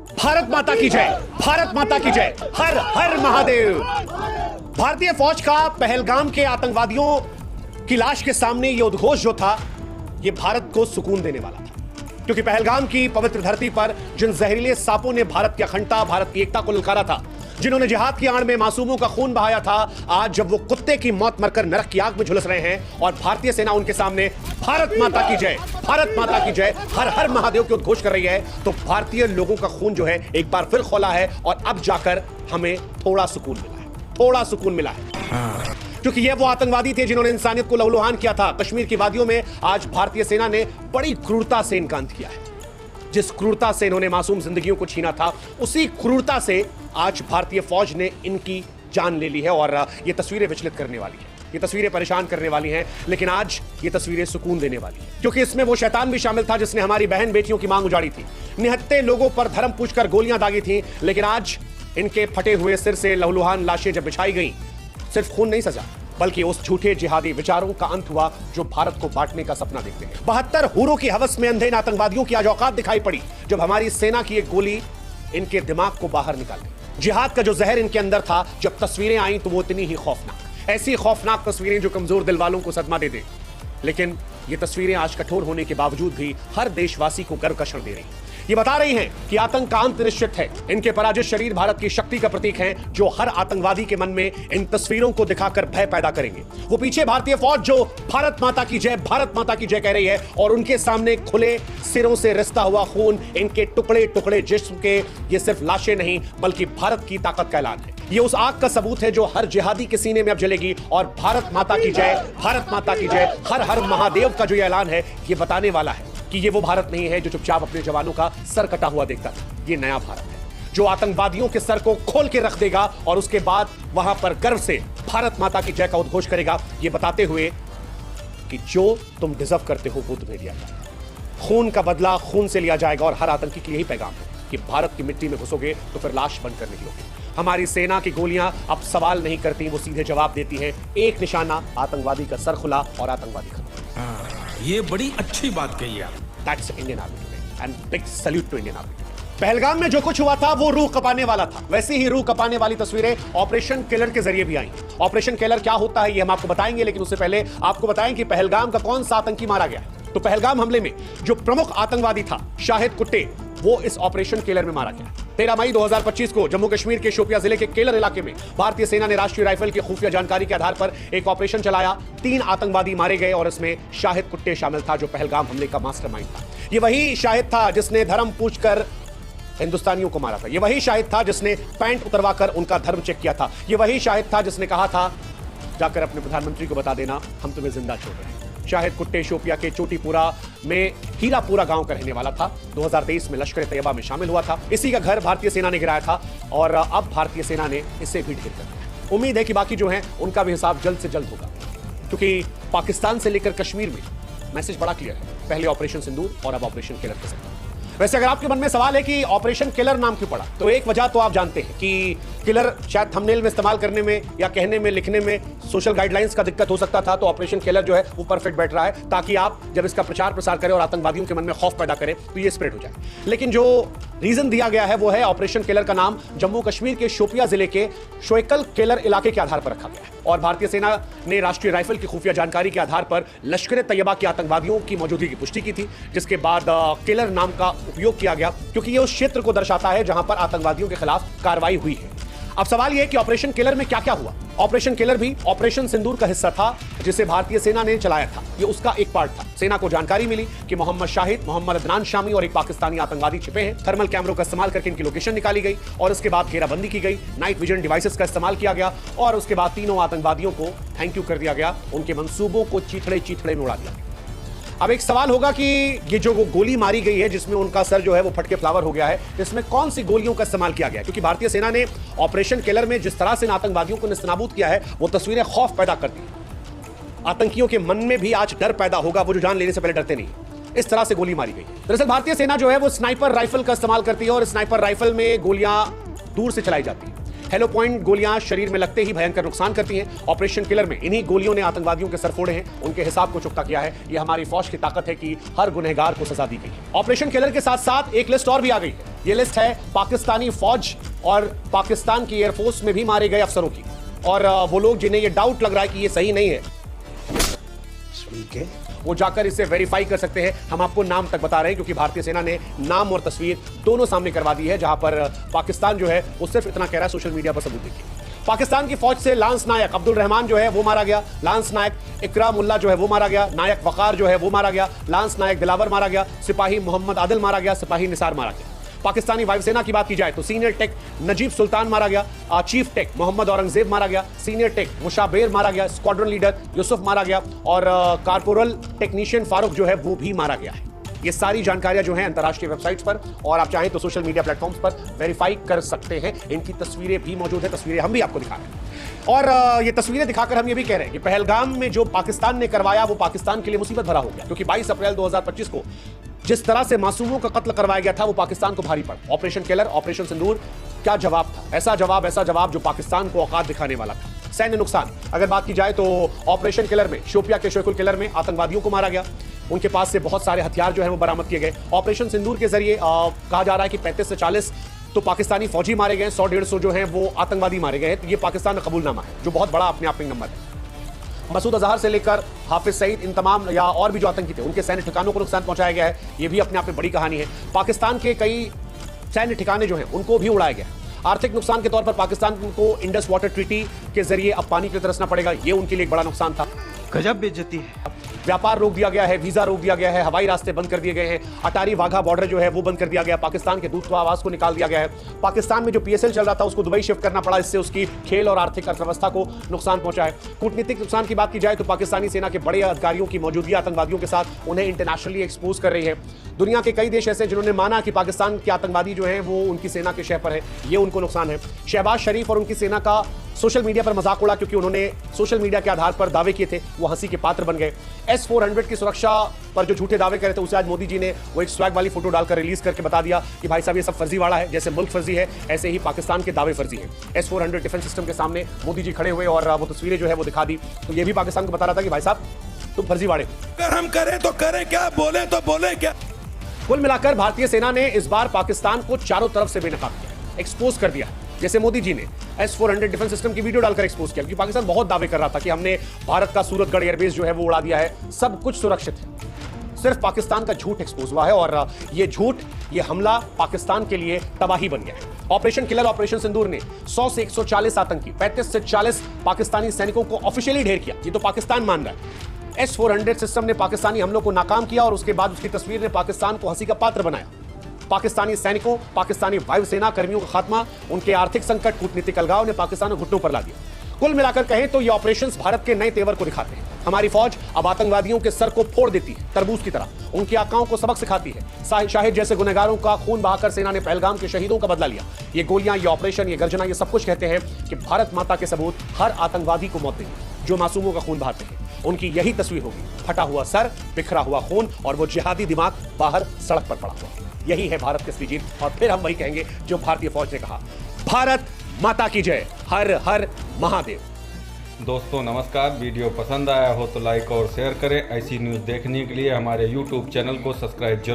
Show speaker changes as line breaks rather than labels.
भारत माता की जय, भारत माता की जय, हर हर महादेव। भारतीय फौज का पहलगाम के आतंकवादियों की लाश के सामने यह उद्घोष जो था, यह भारत को सुकून देने वाला था, क्योंकि पहलगाम की पवित्र धरती पर जिन जहरीले सांपों ने भारत की अखंडता, भारत की एकता को ललकारा था, जिन्होंने जिहाद की आड़ में मासूमों का खून बहाया था, आज जब वो कुत्ते की मौत मरकर नरक की आग में झुलस रहे हैं और भारतीय सेना उनके सामने भारत माता की जय, भारत माता की जय, हर हर महादेव की उद्घोष कर रही है, तो भारतीय लोगों का खून जो है एक बार फिर खौला है और अब जाकर हमें थोड़ा सुकून मिला है, थोड़ा सुकून मिला है। क्योंकि ये वो आतंकवादी थे जिन्होंने इंसानियत को लहूलुहान किया था। कश्मीर की वादियों में आज भारतीय सेना ने बड़ी क्रूरता से इनका अंत किया है। जिस क्रूरता से इन्होंने मासूम जिंदगियों को छीना था, उसी क्रूरता से आज भारतीय फौज ने इनकी जान ले ली है। और ये तस्वीरें विचलित करने वाली हैं, ये तस्वीरें परेशान करने वाली हैं, लेकिन आज ये तस्वीरें सुकून देने वाली हैं, क्योंकि इसमें वो शैतान भी शामिल था जिसने हमारी बहन बेटियों की मांग उजाड़ी थी, निहत्थे लोगों पर धर्म पूछकर गोलियां दागी थी। लेकिन आज इनके फटे हुए सिर से लहूलुहान लाशें जब बिछाई गई, सिर्फ खून नहीं सजा, बल्कि उस झूठे जिहादी विचारों का अंत हुआ जो भारत को बांटने का सपना देखते हैं। 72 हूरों की हवस में अंधे इन आतंकवादियों की आज औकात दिखाई पड़ी जब हमारी सेना की एक गोली इनके दिमाग को बाहर निकाल गई। जिहाद का जो जहर इनके अंदर था, जब तस्वीरें आई तो वो इतनी ही खौफनाक, ऐसी खौफनाक तस्वीरें जो कमजोर दिल वालों को सदमा दे दे। लेकिन ये तस्वीरें आज कठोर होने के बावजूद भी हर देशवासी को गर्व का क्षण दे रही, ये बता रही हैं कि आतंक का अंत निश्चित है। इनके पराजित शरीर भारत की शक्ति का प्रतीक हैं, जो हर आतंकवादी के मन में इन तस्वीरों को दिखाकर भय पैदा करेंगे। वो पीछे भारतीय फौज जो भारत माता की जय, भारत माता की जय कह रही है, और उनके सामने खुले सिरों से रिश्ता हुआ खून, इनके टुकड़े टुकड़े जिस्म के, ये सिर्फ लाशें नहीं बल्कि भारत की ताकत का ऐलान है। ये उस आग का सबूत है जो हर जिहादी के सीने में अब जलेगी। और भारत माता की जय, भारत माता की जय, हर हर महादेव का जो ये ऐलान है, ये बताने वाला है कि ये वो भारत नहीं है जो चुपचाप अपने जवानों का सर कटा हुआ देखता था। ये नया भारत है जो आतंकवादियों के सर को खोल के रख देगा और उसके बाद वहां पर गर्व से भारत माता की जय का उद्घोष करेगा, ये बताते हुए कि जो तुम डिजर्व करते हो वो तुम्हें दिया जाएगा। खून का बदला खून से लिया जाएगा। और हर आतंकी के लिए यही पैगाम है कि भारत की मिट्टी में घुसोगे तो फिर लाश बनकर निकलोगे। हमारी सेना की गोलियां अब सवाल नहीं करती, वो सीधे जवाब देती हैं। एक निशाना, आतंकवादी का सर खुला और आतंकवादी खत्म।
ये बड़ी अच्छी बात कही आप।
That's Indian Army today and big salute to Indian Army today। Pahalgam में जो कुछ हुआ था वो रूह कपाने वाला था। वैसे ही रूह कपाने वाली तस्वीरें ऑपरेशन किलर के जरिए भी आई। ऑपरेशन किलर क्या होता है ये हम आपको बताएंगे, लेकिन उससे पहले आपको बताएं कि पहलगाम का कौन सा आतंकी मारा गया। तो पहलगाम हमले में जो प्रमुख आतंकवादी था शाहिद कुट्टे, वो इस ऑपरेशन किलर में मारा गया। 13 मई 2025 को जम्मू कश्मीर के शोपियां जिले के केलर इलाके में भारतीय सेना ने राष्ट्रीय राइफल की खुफिया जानकारी के आधार पर एक ऑपरेशन चलाया। 3 आतंकवादी मारे गए और इसमें शाहिद कुट्टे शामिल था, जो पहलगाम हमले का मास्टरमाइंड था। ये वही शाहिद था जिसने धर्म पूछकर हिंदुस्तानियों को मारा था। ये वही शाहिद था जिसने पैंट उतरवाकर उनका धर्म चेक किया था। ये वही शाहिद था जिसने कहा था, जाकर अपने प्रधानमंत्री को बता देना हम तुम्हें जिंदा छोड़ रहे हैं। शाहिद कुट्टे शोपिया के चोटीपुरा में हीरापुरा गांव का रहने वाला था। 2023 में लश्कर तैयबा में शामिल हुआ था। इसी का घर भारतीय सेना ने गिराया था और अब भारतीय सेना ने इसे भी ढेर कर दिया। उम्मीद है कि बाकी जो हैं उनका भी हिसाब जल्द से जल्द होगा, क्योंकि पाकिस्तान से लेकर कश्मीर में मैसेज बड़ा क्लियर है। पहले ऑपरेशन सिंदूर और अब ऑपरेशन किलर के साथ। वैसे अगर आपके मन में सवाल है कि ऑपरेशन किलर नाम क्यों पड़ा, तो एक वजह तो आप जानते हैं कि किलर शायद थंबनेल में इस्तेमाल करने में या कहने में, लिखने में सोशल गाइडलाइंस का दिक्कत हो सकता था। तो ऑपरेशन किलर जो है वो परफेक्ट बैठ रहा है, ताकि आप जब इसका प्रचार प्रसार करें और आतंकवादियों के मन में खौफ पैदा करें तो ये स्प्रेड हो जाए। लेकिन जो रीजन दिया गया है वो है ऑपरेशन किलर का नाम जम्मू कश्मीर के शोपिया जिले के शोयकल केलर इलाके के आधार पर रखा गया है। और भारतीय सेना ने राष्ट्रीय राइफल की खुफिया जानकारी के आधार पर लश्कर तैयबा के आतंकवादियों की मौजूदगी की पुष्टि की थी, जिसके बाद केलर नाम का उपयोग किया गया, क्योंकि ये उस क्षेत्र को दर्शाता है जहां पर आतंकवादियों के खिलाफ कार्रवाई हुई है। अब सवाल यह है कि ऑपरेशन किलर में क्या क्या हुआ। ऑपरेशन किलर भी ऑपरेशन सिंदूर का हिस्सा था, जिसे भारतीय सेना ने चलाया था। ये उसका एक पार्ट था। सेना को जानकारी मिली कि मोहम्मद शाहिद, मोहम्मद अदनान शामी और एक पाकिस्तानी आतंकवादी छिपे हैं। थर्मल कैमरों का इस्तेमाल करके इनकी लोकेशन निकाली गई और इसके बाद घेराबंदी की गई। नाइट विजन डिवाइसेस का इस्तेमाल किया गया और उसके बाद तीनों आतंकवादियों को थैंक यू कर दिया गया। उनके मंसूबों को चीथड़े चीथड़े में उड़ा दिया गया। अब एक सवाल होगा कि ये जो गोली मारी गई है जिसमें उनका सर जो है वो फटके फ्लावर हो गया है, इसमें कौन सी गोलियों का इस्तेमाल किया गया है? क्योंकि भारतीय सेना ने ऑपरेशन किलर में जिस तरह से आतंकवादियों को निस्तनाबूद किया है वो तस्वीरें खौफ पैदा करती हैं। आतंकियों के मन में भी आज डर पैदा होगा, वो जो जान लेने से पहले डरते नहीं। इस तरह से गोली मारी गई। दरअसल भारतीय सेना जो है वो स्नाइपर राइफल का इस्तेमाल करती है और स्नाइपर राइफल में गोलियां दूर से चलाई जाती है। हेलो पॉइंट गोलियां शरीर में लगते ही भयंकर नुकसान करती हैं। ऑपरेशन किलर में इन्हीं गोलियों ने आतंकवादियों के सर फोड़े हैं, उनके हिसाब को चुकता किया है। यह हमारी फौज की ताकत है कि हर गुनहगार को सजा दी गई है। ऑपरेशन किलर के साथ साथ एक लिस्ट और भी आ गई है। ये लिस्ट है पाकिस्तानी फौज और पाकिस्तान की एयरफोर्स में भी मारे गए अफसरों की, और वो लोग जिन्हें ये डाउट लग रहा है कि ये सही नहीं है, वो जाकर इसे वेरीफाई कर सकते हैं। हम आपको नाम तक बता रहे हैं क्योंकि भारतीय सेना ने नाम और तस्वीर दोनों सामने करवा दी है, जहां पर पाकिस्तान जो है वो सिर्फ इतना कह रहा है सोशल मीडिया पर सबूत देखिए। पाकिस्तान की फौज से लांस नायक अब्दुल रहमान जो है वो मारा गया, लांस नायक इकरामुल्लाह जो है वो मारा गया, नायक वकार जो है वो मारा गया, लांस नायक दिलावर मारा गया, सिपाही मोहम्मद आदिल मारा गया, सिपाही निसार मारा गया। पाकिस्तानी वायुसेना की बात की जाए तो सीनियर टेक नजीब सुल्तान मारा गया, चीफ टेक मोहम्मद औरंगजेब मारा गया, सीनियर टेक मुशाबेर मारा गया, स्क्वाड्रन लीडर यूसुफ मारा गया, और कारपोरल टेक्नीशियन फारूक जो है वो भी मारा गया है। ये सारी जानकारियां जो हैं अंतर्राष्ट्रीय वेबसाइट्स पर, और आप चाहें तो सोशल मीडिया प्लेटफॉर्म्स पर वेरीफाई कर सकते हैं। इनकी तस्वीरें भी मौजूद है, तस्वीरें हम भी आपको दिखा रहे हैं, और ये तस्वीरें दिखाकर हम ये भी कह रहे हैं कि पहलगाम में जो पाकिस्तान ने करवाया वो पाकिस्तान के लिए मुसीबत भरा हो गया, क्योंकि 22 अप्रैल 2025 को जिस तरह से मासूमों का कत्ल करवाया गया था वो पाकिस्तान को भारी पड़ा। ऑपरेशन केलर, ऑपरेशन सिंदूर, क्या जवाब था, ऐसा जवाब जो पाकिस्तान को औकात दिखाने वाला था। सैन्य नुकसान अगर बात की जाए तो ऑपरेशन किलर में, शोपिया के शोकुल किलर में आतंकवादियों को मारा गया, उनके पास से बहुत सारे हथियार जो है वो बरामद किए गए। ऑपरेशन सिंदूर के जरिए कहा जा रहा है कि 35 से 40 तो पाकिस्तानी फौजी मारे गए, 100-150 जो हैं वो आतंकवादी मारे गए हैं। तो ये पाकिस्तान का कबूलनामा है जो बहुत बड़ा अपने आप में नंबर है। मसूद अजहर से लेकर हाफिज सईद, इन तमाम या और भी जो आतंकी थे उनके सैन्य ठिकानों को नुकसान पहुंचाया गया है, ये भी अपने आप में बड़ी कहानी है। पाकिस्तान के कई सैन्य ठिकाने जो हैं उनको भी उड़ाया गया। आर्थिक नुकसान के तौर पर पाकिस्तान को इंडस वाटर ट्रीटी के जरिए अब पानी की तरसना पड़ेगा, ये उनके लिए एक बड़ा नुकसान था।
गजब बेइज्जती है।
व्यापार रोक दिया गया है, वीजा रोक दिया गया है, हवाई रास्ते बंद कर दिए गए हैं, अटारी वाघा बॉर्डर जो है वो बंद कर दिया गया, पाकिस्तान के दूतावास को निकाल दिया गया है। पाकिस्तान में जो PSL चल रहा था उसको दुबई शिफ्ट करना पड़ा, इससे उसकी खेल और आर्थिक अर्थव्यवस्था को नुकसान पहुंचा है। कूटनीतिक नुकसान की बात की जाए तो पाकिस्तानी सेना के बड़े अधिकारियों की मौजूदगी आतंकवादियों के साथ उन्हें इंटरनेशनली एक्सपोज कर रही है। दुनिया के कई देश ऐसे जिन्होंने माना कि पाकिस्तान के आतंकवादी जो हैं वो उनकी सेना के शह पर है, ये उनको नुकसान है। शहबाज शरीफ और उनकी सेना का सोशल मीडिया पर मजाक उड़ा क्योंकि उन्होंने सोशल मीडिया के आधार पर दावे किए थे, वो हंसी के पात्र बन गए। S-400 की सुरक्षा पर जो झूठे दावे करे थे उसे आज मोदी जी ने वो एक स्वैग वाली फोटो डालकर रिलीज करके बता दिया कि भाई साहब ये सब फर्जीवाड़ा है, जैसे मुल्क फर्जी है ऐसे ही पाकिस्तान के दावे फर्जी है। S-400 डिफेंस सिस्टम के सामने मोदी जी खड़े हुए और वो तस्वीरें जो है वो दिखा दी, तो ये भी पाकिस्तान को बता रहा था कि भाई साहब तुम फर्जीवाड़े।
अगर हम करें तो करें क्या, बोले तो बोले क्या।
कुल मिलाकर भारतीय सेना ने इस बार पाकिस्तान को चारों तरफ से बेनकाब किया, एक्सपोज कर दिया। जैसे मोदी जी ने S-400 डिफेंस सिस्टम की वीडियो डालकर एक्सपोज किया, क्योंकि पाकिस्तान बहुत दावे कर रहा था कि हमने भारत का सूरतगढ़ एयरबेस जो है वो उड़ा दिया है, सब कुछ सुरक्षित है। सिर्फ पाकिस्तान का झूठ एक्सपोज हुआ है, और ये झूठ, ये हमला पाकिस्तान के लिए तबाही बन गया है। ऑपरेशन किलर, ऑपरेशन सिंदूर ने 100 से 140 आतंकी, 35 से 40 पाकिस्तानी सैनिकों को ऑफिशियली ढेर किया, ये तो पाकिस्तान मान रहा है। S-400 सिस्टम ने पाकिस्तानी हमलों को नाकाम किया और उसके बाद उसकी तस्वीर ने पाकिस्तान को हंसी का पात्र बनाया। पाकिस्तानी सैनिकों, पाकिस्तानी वायुसेना कर्मियों का खात्मा, उनके आर्थिक संकट, कूटनीतिक अलगाव ने पाकिस्तान को घुटनों पर ला दिया। कुल मिलाकर कहें तो ये ऑपरेशंस भारत के नए तेवर को दिखाते हैं। हमारी फौज अब आतंकवादियों के सर को फोड़ देती है तरबूज की तरह, उनकी आकाओं को सबक सिखाती है। शाहिद जैसे गुनहगारों का खून बहाकर सेना ने पहलगाम के शहीदों का बदला लिया। ये गोलियां, ये ऑपरेशन, ये गर्जना, ये सब कुछ कहते हैं कि भारत माता के सबूत हर आतंकवादी को मौत देंगे जो मासूमों का खून बहाते हैं। उनकी यही तस्वीर होगी, फटा हुआ सर, बिखरा हुआ खून और वो जिहादी दिमाग बाहर सड़क पर पड़ा हुआ। यही है भारत की असली जीत, और फिर हम वही कहेंगे जो भारतीय फौज ने कहा, भारत माता की जय, हर हर महादेव।
दोस्तों नमस्कार, वीडियो पसंद आया हो तो लाइक और शेयर करें। ऐसी न्यूज़ देखने के लिए हमारे YouTube चैनल को सब्सक्राइब जरूर